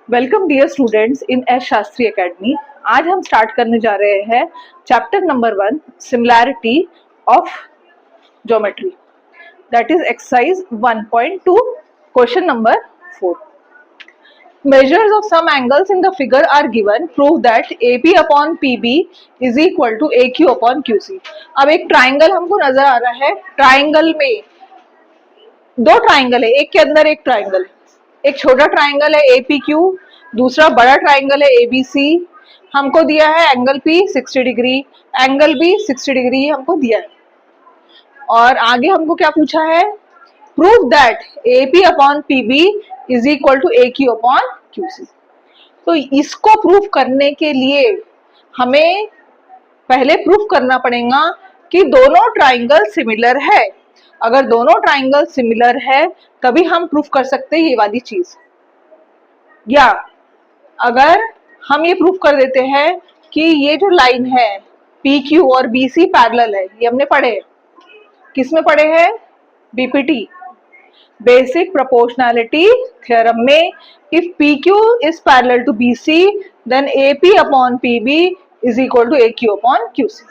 Welcome dear students in S Shastri Academy. आज हम start करने जा रहे हैं chapter number 1 similarity of geometry, that is exercise 1.2 question number 4। Measures of some angles in the figure are given. Prove that AP upon PB is equal to AQ upon QC। अब एक triangle हमको नजर आ रहा है। Triangle में दो triangle है, एक के अंदर एक ट्राइंगल है। एक छोटा ट्राइंगल है APQ, दूसरा बड़ा ट्राइंगल है ABC। हमको दिया है angle P 60 degree, angle B 60 degree हमको दिया है। और आगे हमको क्या पूछा है? Prove that AP upon PB is equal to AQ upon QC। तो इसको प्रूव करने के लिए हमें पहले प्रूव करना पड़ेगा कि दोनों ट्राइंगल सिमिलर है। अगर दोनों ट्राइंगल सिमिलर है तभी हम प्रूफ कर सकते हैं ये वाली चीज। या अगर हम ये प्रूफ कर देते हैं कि ये जो लाइन है PQ और BC पैरेलल है, ये हमने पढ़े, किस में पढ़े हैं? BPT, बेसिक प्रोपोर्शनैलिटी थ्योरम में। If PQ is parallel to BC then AP upon PB is equal to AQ upon QC।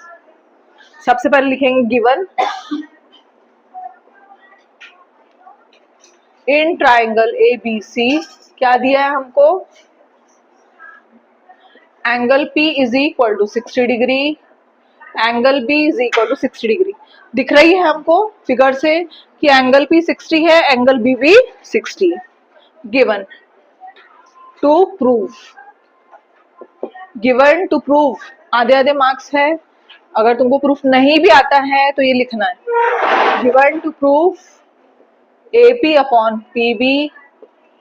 सबसे पहले लिखेंगे गिवन इन ट्राइंगल ABC क्या दिया है हमको? Angle P is equal to 60 degree, angle B is equal to 60 degree. दिख रही है हमको फिगर से कि एंगल P 60 है, एंगल B भी 60 है। Given to prove, given to prove आधे आधे मार्क्स है। अगर तुमको प्रूफ नहीं भी आता है तो ये लिखना है। Given to prove AP upon PB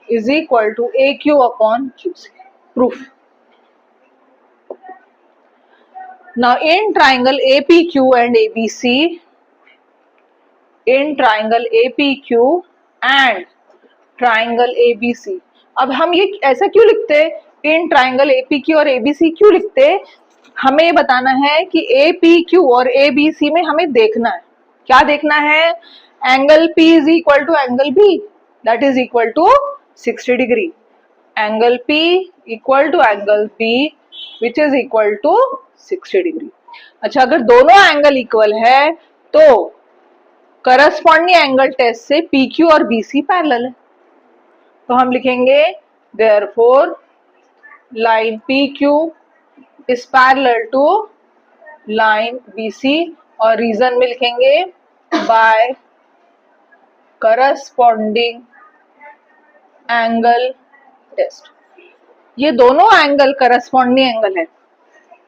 is equal to AQ upon QC. Proof. Now in triangle APQ and ABC, in triangle APQ and triangle ABC, अब हम ये ऐसा क्यों लिखते हैं? इन ट्राइंगल APQ और ABC क्यों लिखते? हमें ये बताना है कि APQ और ABC में हमें देखना है, क्या देखना है? Angle P is equal to angle B, that is equal to 60 degree. Angle P equal to angle B which is equal to 60 degree. अच्छा, अगर दोनों एंगल इक्वल है तो करस्पॉन्डिंग एंगल टेस्ट से PQ और BC पैरेलल है। तो हम लिखेंगे therefore line PQ is parallel to line BC और रीजन में लिखेंगे by करस्पॉन्डिंग एंगल टेस्ट। ये दोनों एंगल करस्पॉन्डिंग एंगल है।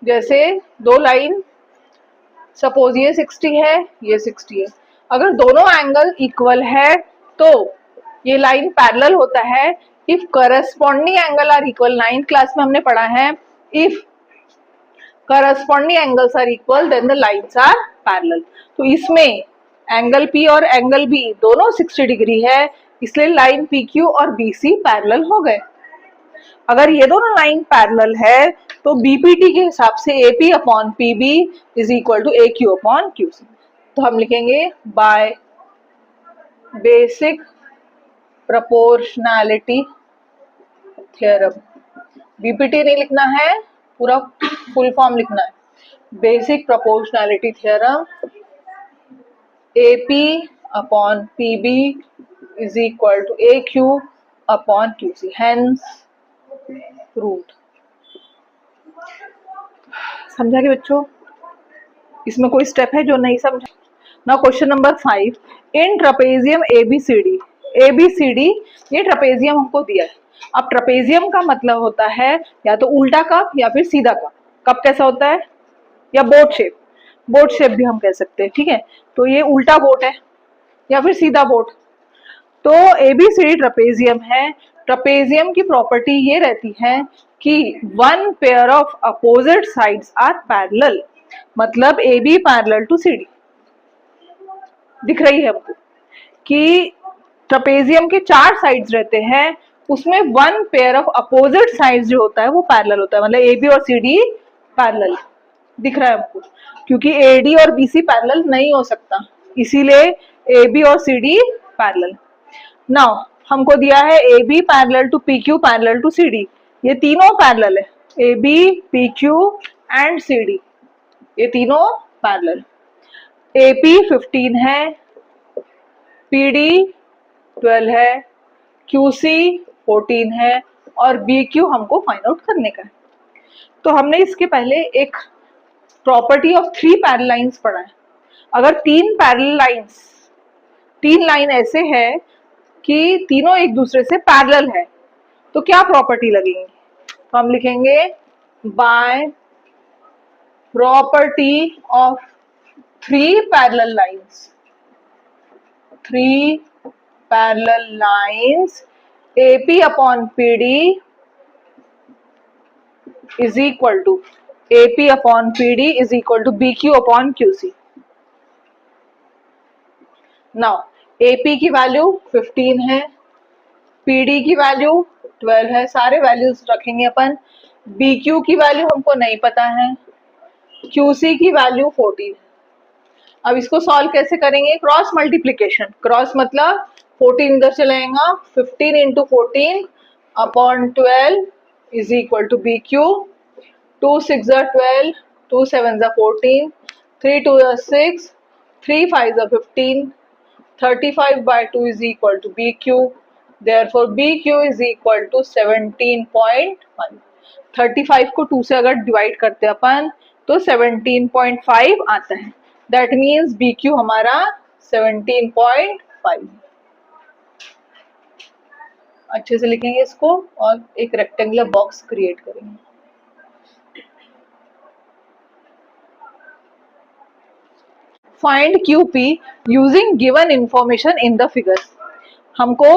जैसे दो लाइन, सपोज ये 60 है, ये 60 है। अगर दोनों एंगल इक्वल है तो ये लाइन पैरेलल होता है। If corresponding angle are equal, 9th class में हमने पढ़ा है, if corresponding angles are equal then the lines are parallel. तो इसमें एंगल P और एंगल B दोनों 60 डिग्री है, इसलिए लाइन PQ और BC पैरेलल हो गए। अगर ये दोनों लाइन पैरेलल है तो BPT के हिसाब से AP upon PB is equal to AQ upon QC। तो हम लिखेंगे by basic proportionality theorem. BPT नहीं लिखना है, पूरा फुल फॉर्म लिखना है। Basic proportionality theorem, AP upon PB is equal to AQ upon QC, hence proved। समझा कि बच्चों? इसमें कोई स्टेप है जो नहीं समझा? नाउ क्वेश्चन नंबर 5, इन ट्रेपेजियम ABCD, ABCD ये ट्रेपेजियम हमको दिया है। अब ट्रेपेजियम का मतलब होता है या तो उल्टा कप या फिर सीधा कप। कप कैसा होता है? या बोट शेप, बोट शेप भी हम कह सकते हैं, ठीक है। तो ये उल्टा बोट है या फिर सीधा बोट। तो ABCD ट्रेपेजियम है। ट्रेपेजियम की प्रॉपर्टी ये रहती है कि one pair of opposite sides are parallel, मतलब AB पैरेलल टू CD। दिख रही है हमको कि ट्रेपेजियम के 4 साइड्स रहते हैं, उसमें one pair of opposite sides जो होता है वो पैरेलल होता है, मतलब AB और CD पैरेलल। दिख रहा है हमको, क्योंकि AD और BC पैरेलल नहीं हो सकता, इसीलिए AB और CD पैरेलल। नाउ हमको दिया है AB parallel to PQ parallel to CD, ये तीनों पैरेलल है, A B P Q and C D, ये तीनों पैरेलल। ए पी 15 है, पी डी 12 है, क्यू सी 14 है और बी क्यू हमको फाइंड आउट करने का है। तो हमने इसके पहले एक property of three parallel lines पढ़ा है। अगर तीन पैरेलल लाइंस, तीन लाइन ऐसे है कि तीनों एक दूसरे से पैरेलल है, तो क्या प्रॉपर्टी लगेगी? तो हम लिखेंगे by property of three parallel lines, three parallel lines AP upon PD is equal to AP upon PD is equal to BQ upon QC. Now AP की वैल्यू 15 है, PD की वैल्यू 12 है, सारे वैल्यूज रखेंगे अपन। BQ की value हमको नहीं पता है, QC की वैल्यू 14 है। अब इसको सॉल्व कैसे करेंगे? क्रॉस मल्टीप्लीकेशन, क्रॉस मतलब 14 इधर चलेगा, 15 into 14 upon 12 is equal to B Q. 2 6 12, 2 7 14, 3 2 6, 3 5 15, 35 by 2 is equal to BQ. Therefore BQ is equal to 17.1. 35 को 2 से अगर डिवाइड करते अपन तो 17.5 आता है। दैट मीन्स BQ हमारा 17.5। अच्छे से लिखेंगे इसको और एक रेक्टेंगुलर बॉक्स क्रिएट करेंगे। Find QP using given information in the figure. हमको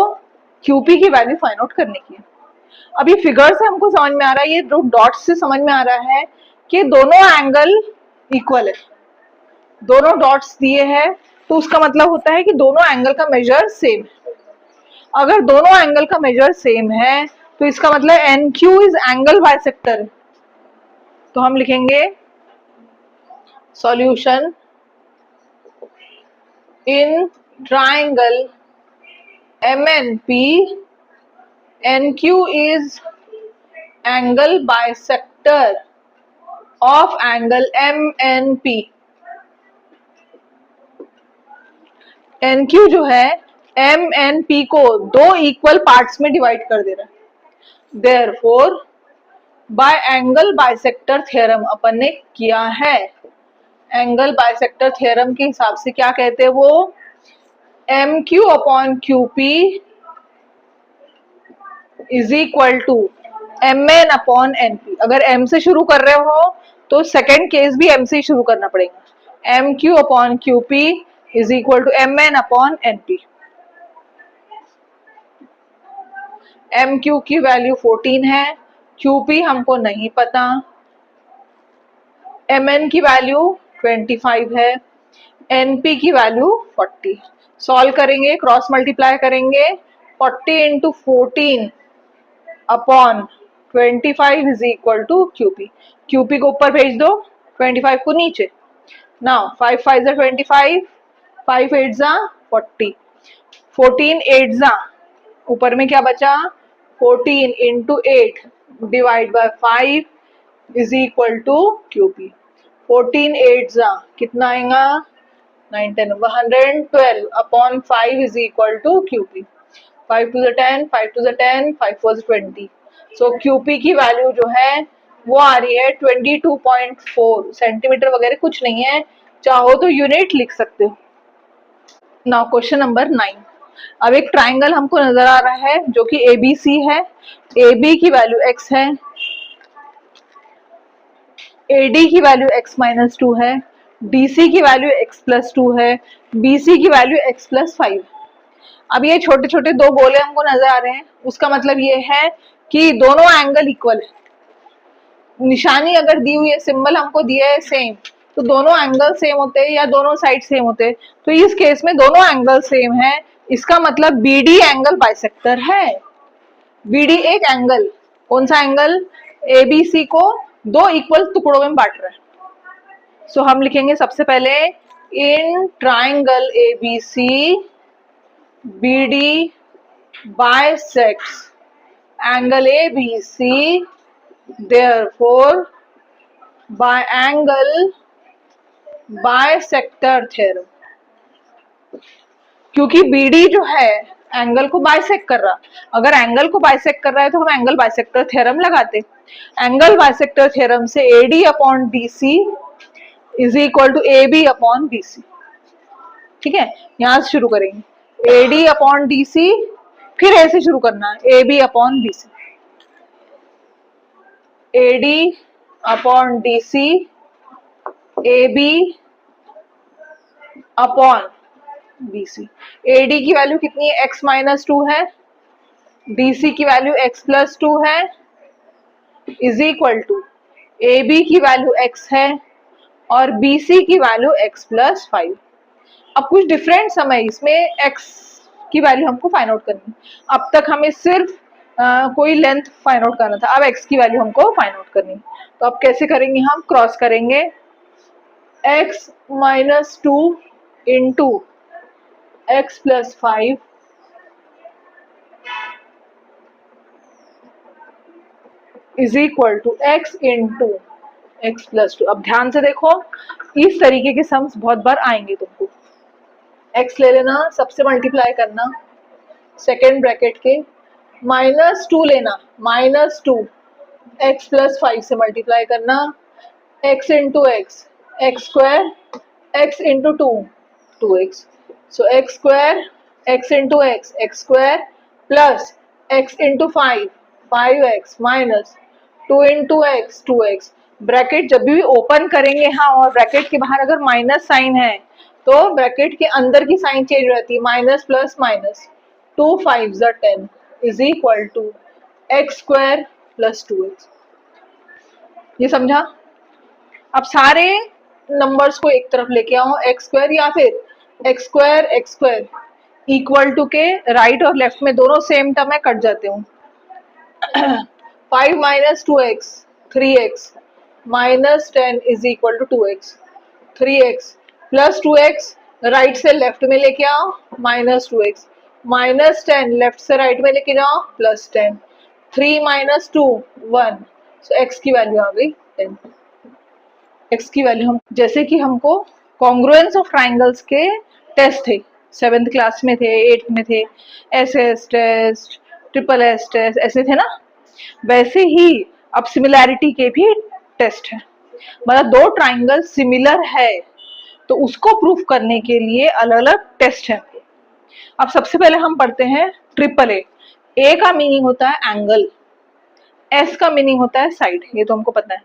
QP की वैल्यू फाइंड आउट करने की है। अभी फिगर से हमको समझ में आ रहा है, ये जो डॉट्स से समझ में आ रहा है कि दोनों एंगल इक्वल है, दोनों डॉट्स दिए हैं, तो उसका मतलब होता है कि दोनों एंगल का मेजर सेम है। अगर दोनों एंगल का मेजर सेम है तो इसका मतलब NQ इज एंगल बाइसेक्टर। तो हम लिखेंगे solution in triangle MNP, NQ is angle bisector of angle MNP। NQ जो है MNP को दो इक्वल पार्ट्स में डिवाइड कर दे रहा है। Therefore by angle bisector theorem अपन ने किया है। एंगल बाइसेक्टर थ्योरम के हिसाब से क्या कहते हैं वो, MQ upon QP is equal to MN upon NP। अगर M से शुरू कर रहे हो तो सेकेंड केस भी M से ही शुरू करना पड़ेगा। MQ upon QP is equal to MN upon NP। MQ की वैल्यू 14 है, QP हमको नहीं पता, MN की वैल्यू 25 है, NP की वैल्यू 40। सॉल्व करेंगे, क्रॉस मल्टीप्लाई करेंगे, 40 into 14 upon 25 is equal to QP। QP को ऊपर भेज दो, 25 को नीचे। नाउ 5 5 जा 25, 5 8 जा 40, 14 8 जा, ऊपर में क्या बचा, 14 into 8 divide by 5 is equal to QP। 14 8 जा कितना आएगा, 9 10 112 upon 5 is equal to QP। 5 to the 10, 5 to the 10, 5 4 20। So QP की वैल्यू जो है वो आ रही है 22.4 सेंटीमीटर वगैरह कुछ नहीं है, चाहो तो यूनिट लिख सकते हो। Now question number 9। अब एक ट्राइंगल हमको नजर आ रहा है जो कि ABC है। AB की वैल्यू x है, AD की वैल्यू x माइनस 2 है, DC की वैल्यू x प्लस 2 है, BC की वैल्यू x प्लस 5। अब ये छोटे छोटे दो गोले हमको नजर आ रहे हैं, उसका मतलब ये है कि दोनों एंगल इक्वल है। निशानी अगर दी हुई है, सिंबल हमको दिया है सेम, तो दोनों एंगल सेम होते हैं या दोनों साइड सेम होते हैं। तो इस केस में दोनों एंगल सेम है, इसका मतलब BD एंगल बाइसेक्टर है। BD एक एंगल, कौन सा एंगल, ABC को दो इक्वल टुकड़ों में बांट रहा है। सो हम लिखेंगे सबसे पहले in triangle ABC BD bisects angle ABC, therefore bisector theorem, क्योंकि BD जो है एंगल को बाइसेक्ट कर रहा, अगर एंगल को बाइसेक्ट कर रहा है तो हम एंगल बाइसेक्टर थ्योरम लगाते। एंगल बाइसेक्टर थ्योरम से AD upon BC is equal to AB upon BC। ठीक है, यहां से शुरू करेंगे AD अपॉन DC, फिर ऐसे शुरू करना है AB upon BC, AD upon DC, AB upon BC। AD की वैल्यू कितनी है, x माइनस 2 है, DC की वैल्यू x प्लस 2 है, इज इक्वल टू AB की वैल्यू x है और BC की वैल्यू x प्लस 5। अब कुछ डिफरेंट समय इसमें x की वैल्यू हमको फाइंड आउट करनी है। अब तक हमें सिर्फ कोई लेंथ फाइंड आउट करना था, अब x की वैल्यू हमको फाइंड आउट करनी है। तो अब कैसे करेंगे, हम क्रॉस करेंगे x minus 2 into x plus 5 is equal to x into x plus 2। अब ध्यान से देखो, इस तरीके के सम्स बहुत बार आएंगे तुमको। x ले लेना, सबसे मल्टीप्लाई करना सेकेंड ब्रैकेट के, माइनस 2 लेना, माइनस 2 x प्लस 5 से मल्टीप्लाई करना, x into x, x square, x into 2 2x, सो x square, x into x, x square plus x into 5 5x minus 2 into x 2x। Bracket जब भी open करेंगे हाँ, और bracket के बाहर अगर माइनस साइन है तो ब्रैकेट के अंदर की साइन चेंज रहती है, minus plus minus, 2 5 10 is equal to x square plus 2x। ये समझा? अब सारे नंबर्स को एक तरफ लेके आओ, एक्स स्क्वायर या फिर एक्स स्क्वायर इक्वल टू के राइट और लेफ्ट में दोनों सेम टर्म है, कट जाते हूँ। 5 minus 2x 3x minus 10 is equal to 2x, 3x plus 2x right से लेफ्ट में लेके आओ, माइनस 2x माइनस 10 लेफ्ट से राइट में लेके जाओ, प्लस 10, 3 माइनस 2 1, सो x की वैल्यू आ गई 10। x की वैल्यू हम, जैसे कि हमको कॉन्ग्रुएंस ऑफ ट्राइंगल्स के टेस्ट थे, 7th क्लास में थे, 8th में थे, SS टेस्ट, SSS टेस्ट, ऐसे थे ना, वैसे ही अब सिमिलैरिटी के भी टेस्ट है। मतलब दो ट्राइंगल सिमिलर है तो उसको प्रूफ करने के लिए अलग अलग टेस्ट है। अब सबसे पहले हम पढ़ते हैं AAA। A का मीनिंग होता है एंगल, S का मीनिंग होता है साइड, ये तो हमको पता है।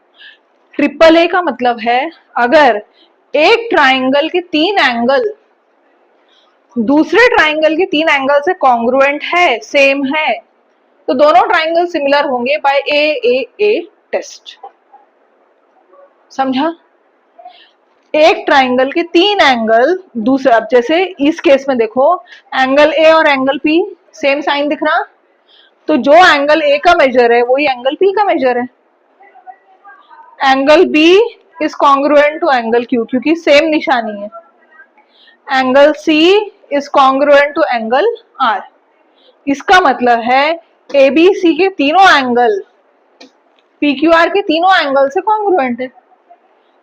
AAA का मतलब है अगर एक ट्राइंगल के 3 एंगल दूसरे ट्राइंगल के 3 एंगल से कॉन्ग्रुएंट है, सेम है, तो दोनों ट्राइंगल सिमिलर होंगे बाय AAA टेस्ट। समझा? एक ट्राइंगल के 3 एंगल दूसरे, अब जैसे इस केस में देखो, एंगल A और एंगल P सेम साइन दिख रहा, तो जो एंगल A का मेजर है वही एंगल P का मेजर है। Angle B is congruent to angle Q क्योंकि सेम निशानी है। Angle C is congruent to angle R। इसका मतलब है ABC के तीनों एंगल PQR के तीनों एंगल से कॉन्ग्रुएंट है।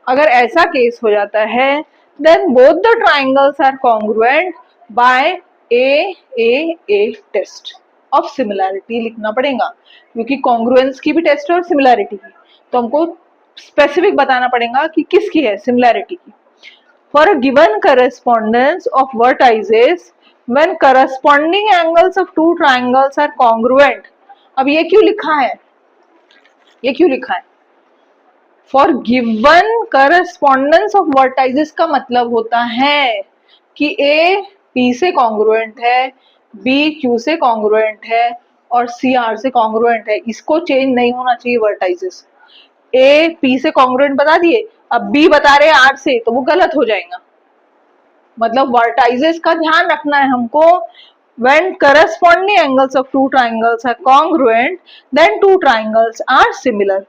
अगर ऐसा केस हो जाता है then both the triangles are congruent by AAA test of similarity लिखना पड़ेगा, क्योंकि कॉन्ग्रुएंस की भी टेस्ट है और सिमिलैरिटी की, तो हमको स्पेसिफिक बताना पड़ेगा कि किसकी है सिमिलैरिटी की। For a given correspondence of vertices when corresponding angles of two triangles are congruent. अब ये क्यों लिखा है, ये क्यों लिखा है? For given correspondence of vertices का मतलब होता है कि A P से कॉन्ग्रुएंट है, B Q से कॉन्ग्रुएंट है और C R से कॉन्ग्रुएंट है। इसको चेंज नहीं होना चाहिए वर्टाइसेस। A P से कॉन्ग्रुएंट बता दिए, अब B बता रहे R से, तो वो गलत हो जाएगा। मतलब वर्टाइसेस का ध्यान रखना है हमको। When corresponding angles of two triangles are congruent, then two triangles are similar.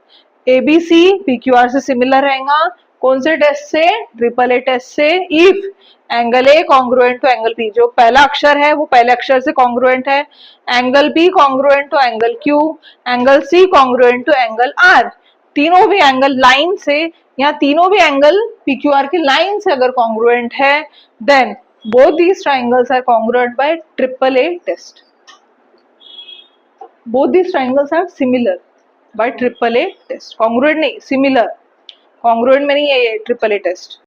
ABC PQR से सिमिलर रहेगा, कौन से टेस्ट से? ट्रिपल ए टेस्ट से। If angle A congruent to angle B, जो पहला अक्षर है वो पहले अक्षर से कॉन्ग्रुएंट है, angle B congruent to angle Q, angle C congruent to angle R, तीनों भी एंगल लाइन से या तीनों भी एंगल पी क्यू आर की लाइन से अगर कॉन्ग्रुएंट है, then both these triangles are congruent by triple A test. Both these triangles are similar by triple A test. Congruent नहीं, सिमिलर। कॉन्ग्रुएंट में नहीं है ये ट्रिपल ए टेस्ट।